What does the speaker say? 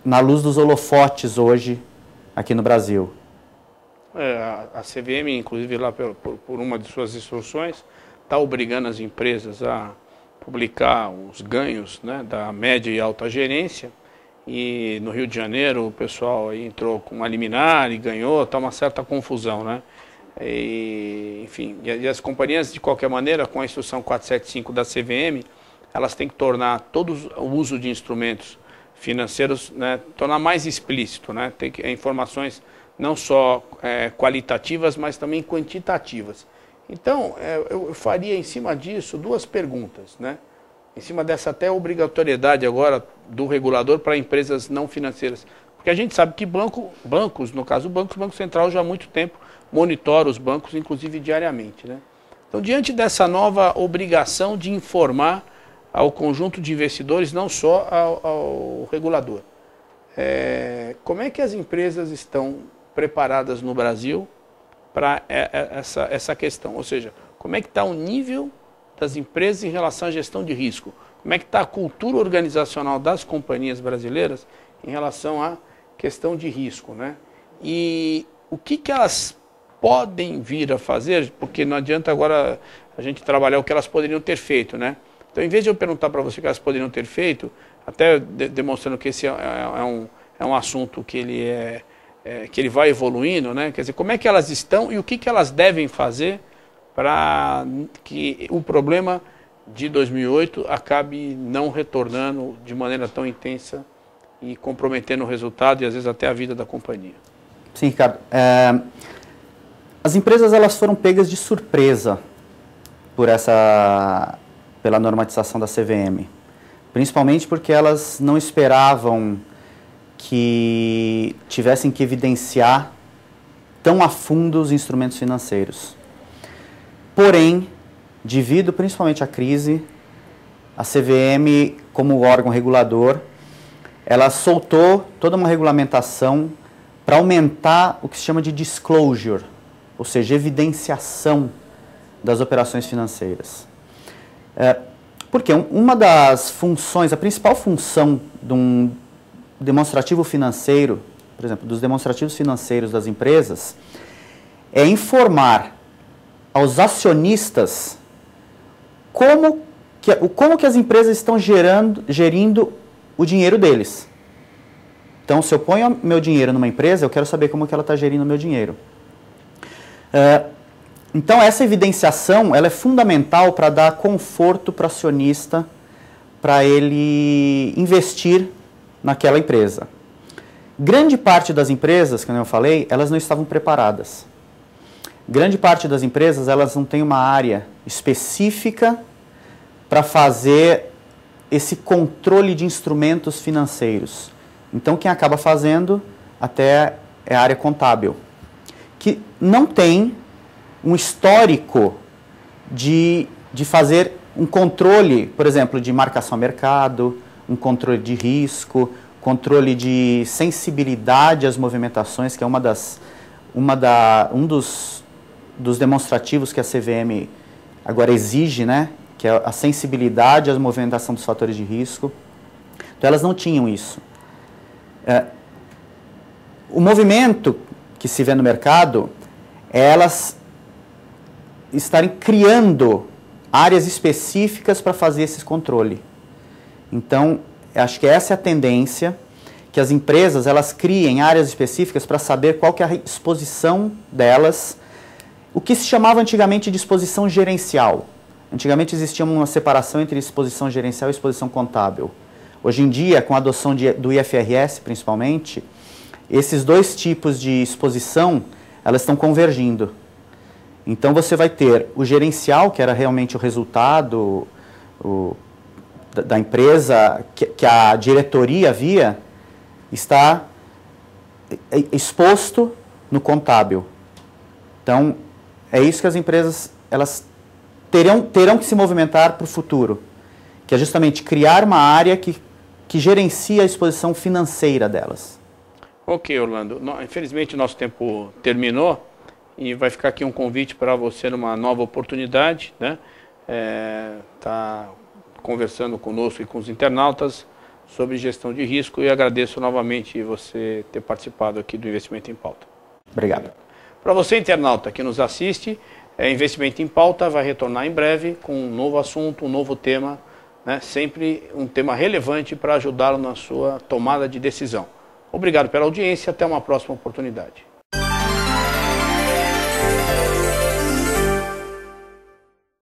na luz dos holofotes hoje aqui no Brasil. A CVM, inclusive, lá por uma de suas instruções, está obrigando as empresas a publicar os ganhos, né, da média e alta gerência. E no Rio de Janeiro o pessoal aí entrou com uma liminar e ganhou, está uma certa confusão, né? Enfim, e as companhias, de qualquer maneira, com a instrução 475 da CVM, elas têm que tornar todo o uso de instrumentos financeiros, né, tornar mais explícito, né? Tem informações não só qualitativas, mas também quantitativas. Então, eu faria em cima disso duas perguntas, né? Em cima dessa até obrigatoriedade agora do regulador para empresas não financeiras. Porque a gente sabe que bancos, no caso do Banco Central já há muito tempo monitora os bancos, inclusive diariamente, né? Então, diante dessa nova obrigação de informar ao conjunto de investidores, não só ao regulador, como é que as empresas estão preparadas no Brasil para essa questão? Ou seja, como é que está o nível das empresas em relação à gestão de risco? Como é que está a cultura organizacional das companhias brasileiras em relação à questão de risco, né? E o que elas podem vir a fazer, porque não adianta agora a gente trabalhar o que elas poderiam ter feito, né? Então, em vez de eu perguntar para você o que elas poderiam ter feito, até demonstrando que esse é um assunto que ele vai evoluindo, né? Quer dizer, como é que elas estão e o que elas devem fazer para que o problema de 2008 acabe não retornando de maneira tão intensa e comprometendo o resultado e às vezes até a vida da companhia. Sim, Ricardo. As empresas elas foram pegas de surpresa pela normatização da CVM, principalmente porque elas não esperavam que tivessem que evidenciar tão a fundo os instrumentos financeiros. Porém, devido principalmente à crise, a CVM, como órgão regulador, ela soltou toda uma regulamentação para aumentar o que se chama de disclosure, ou seja, evidenciação das operações financeiras. Porque uma das funções, a principal função de um demonstrativo financeiro, por exemplo, dos demonstrativos financeiros das empresas, é informar aos acionistas como que as empresas estão gerindo o dinheiro deles. Então, se eu ponho meu dinheiro numa empresa, eu quero saber como que ela está gerindo o meu dinheiro. Então, essa evidenciação ela é fundamental para dar conforto para o acionista, para ele investir naquela empresa. Grande parte das empresas, como eu falei, elas não estavam preparadas. Grande parte das empresas, elas não têm uma área específica para fazer esse controle de instrumentos financeiros. Então, quem acaba fazendo até é a área contábil, que não tem um histórico de fazer um controle, por exemplo, de marcação a mercado, um controle de risco, controle de sensibilidade às movimentações, que é um dos demonstrativos que a CVM agora exige, né? Que é a sensibilidade à movimentação dos fatores de risco. Então, elas não tinham isso. O movimento que se vê no mercado é elas estarem criando áreas específicas para fazer esse controle. Então, acho que essa é a tendência, que as empresas elas criem áreas específicas para saber qual que é a exposição delas, o que se chamava antigamente de exposição gerencial. Antigamente existia uma separação entre exposição gerencial e exposição contábil. Hoje em dia, com a adoção do IFRS, principalmente, esses dois tipos de exposição, elas estão convergindo. Então, você vai ter o gerencial, que era realmente o resultado da empresa, que a diretoria via, está exposto no contábil. Então, é isso que as empresas elas terão que se movimentar para o futuro, que é justamente criar uma área que gerencia a exposição financeira delas. Ok, Orlando. Infelizmente, o nosso tempo terminou e vai ficar aqui um convite para você numa nova oportunidade, né? Tá conversando conosco e com os internautas sobre gestão de risco e agradeço novamente você ter participado aqui do Investimento em Pauta. Obrigado. Para você, internauta, que nos assiste, Investimento em Pauta vai retornar em breve com um novo assunto, um novo tema, né? Sempre um tema relevante para ajudá-lo na sua tomada de decisão. Obrigado pela audiência, até uma próxima oportunidade.